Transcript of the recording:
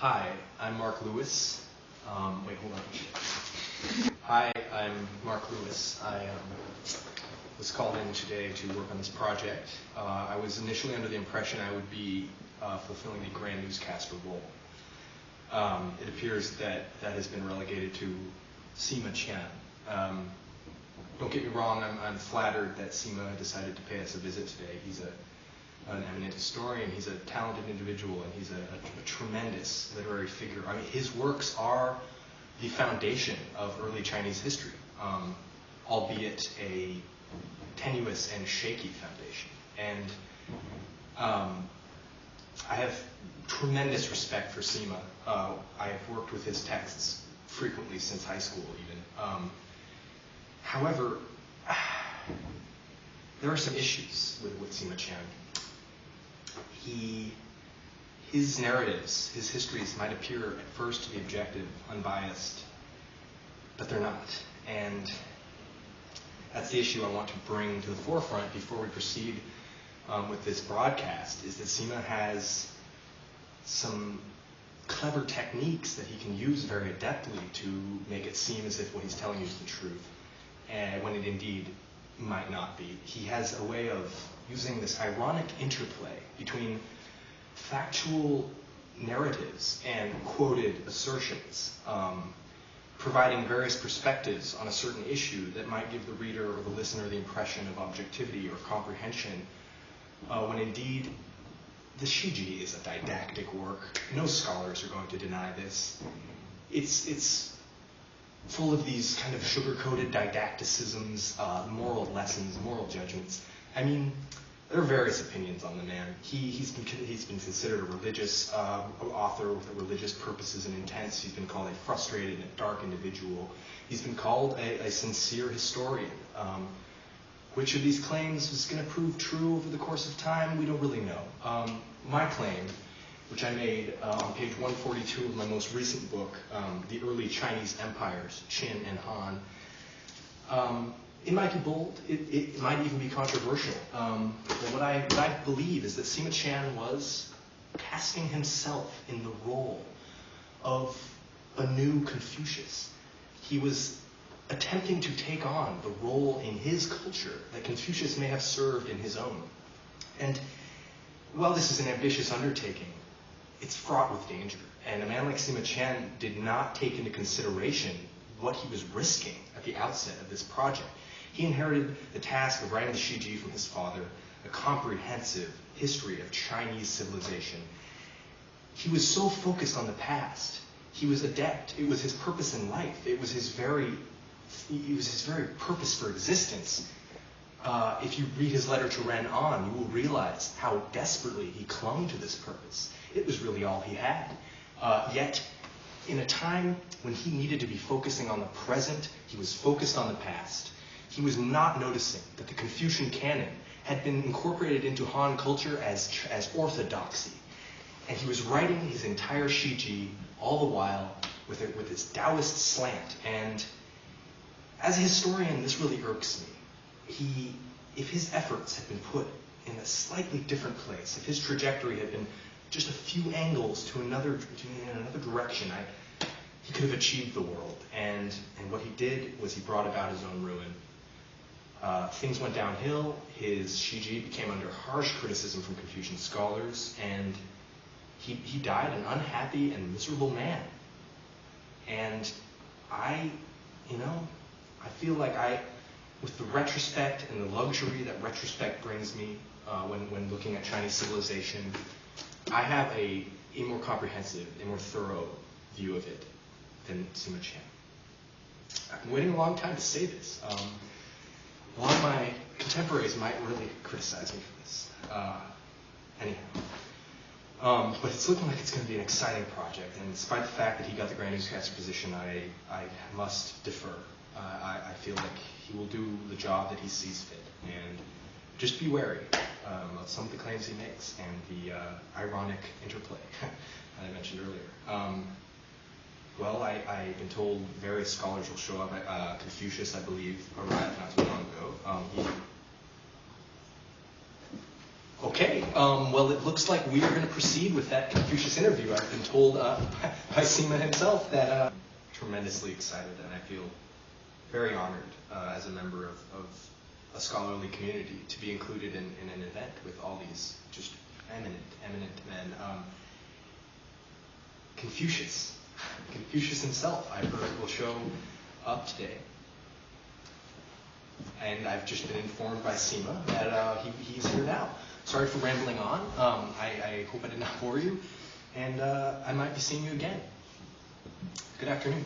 Hi, I'm Mark Lewis. Wait, hold on. Hi, I'm Mark Lewis. I was called in today to work on this project. I was initially under the impression I would be fulfilling the grand newscaster role. It appears that that has been relegated to Sima Qian. Don't get me wrong, I'm flattered that Sima decided to pay us a visit today. He's an eminent historian, he's a talented individual, and he's a tremendous literary figure. I mean, his works are the foundation of early Chinese history, albeit a tenuous and shaky foundation. And I have tremendous respect for Sima. I have worked with his texts frequently since high school, even. However, there are some issues with Sima Qian. His narratives, his histories might appear at first to be objective, unbiased, but they're not. And that's the issue I want to bring to the forefront before we proceed with this broadcast, is that Sima has some clever techniques that he can use very adeptly to make it seem as if what he's telling you is the truth, and when it indeed might not be. He has a way of using this ironic interplay between factual narratives and quoted assertions, providing various perspectives on a certain issue that might give the reader or the listener the impression of objectivity or comprehension, when indeed the Shiji is a didactic work. No scholars are going to deny this. It's full of these kind of sugar-coated didacticisms, moral lessons, moral judgments. I mean, there are various opinions on the man. He's been considered a religious author with religious purposes and intents. He's been called a frustrated and dark individual. He's been called a sincere historian. Which of these claims is going to prove true over the course of time, we don't really know. My claim, which I made on page 142 of my most recent book, The Early Chinese Empires, Qin and Han, it might be bold, it might even be controversial. But what I believe is that Sima Qian was casting himself in the role of a new Confucius. He was attempting to take on the role in his culture that Confucius may have served in his own. And while this is an ambitious undertaking, it's fraught with danger. And a man like Sima Qian did not take into consideration what he was risking at the outset of this project. He inherited the task of writing the Shiji from his father, a comprehensive history of Chinese civilization. He was so focused on the past. He was adept. It was his purpose in life. It was his very purpose for existence. If you read his letter to Ren On, you will realize how desperately he clung to this purpose. It was really all he had. Yet, in a time when he needed to be focusing on the present, he was focused on the past. He was not noticing that the Confucian canon had been incorporated into Han culture as orthodoxy. And he was writing his entire Shiji all the while with this Taoist slant. And as a historian, this really irks me. If his efforts had been put in a slightly different place, if his trajectory had been just a few angles in another direction, he could have achieved the world. And what he did was he brought about his own ruin. Things went downhill. His Shiji became under harsh criticism from Confucian scholars, and he died an unhappy and miserable man. And I feel like with the retrospect and the luxury that retrospect brings me when looking at Chinese civilization, I have a more comprehensive, a more thorough view of it than Sima Qian. I've been waiting a long time to say this. A lot of my contemporaries might really criticize me for this. Anyhow. But it's looking like it's going to be an exciting project, and despite the fact that he got the Grand Newscaster position, I must defer. I feel like he will do the job that he sees fit, and just be wary of some of the claims he makes and the ironic interplay that I mentioned earlier. Well, I've been told various scholars will show up. Confucius, I believe, arrived not too long ago. Okay. Well, it looks like we are going to proceed with that Confucius interview. I've been told by Sima himself that I'm tremendously excited, and I feel very honored as a member of a scholarly community to be included in an event with all these just eminent men. Confucius himself, I've heard, will show up today. And I've just been informed by Sima that he's here now. Sorry for rambling on. I hope I did not bore you. And I might be seeing you again. Good afternoon.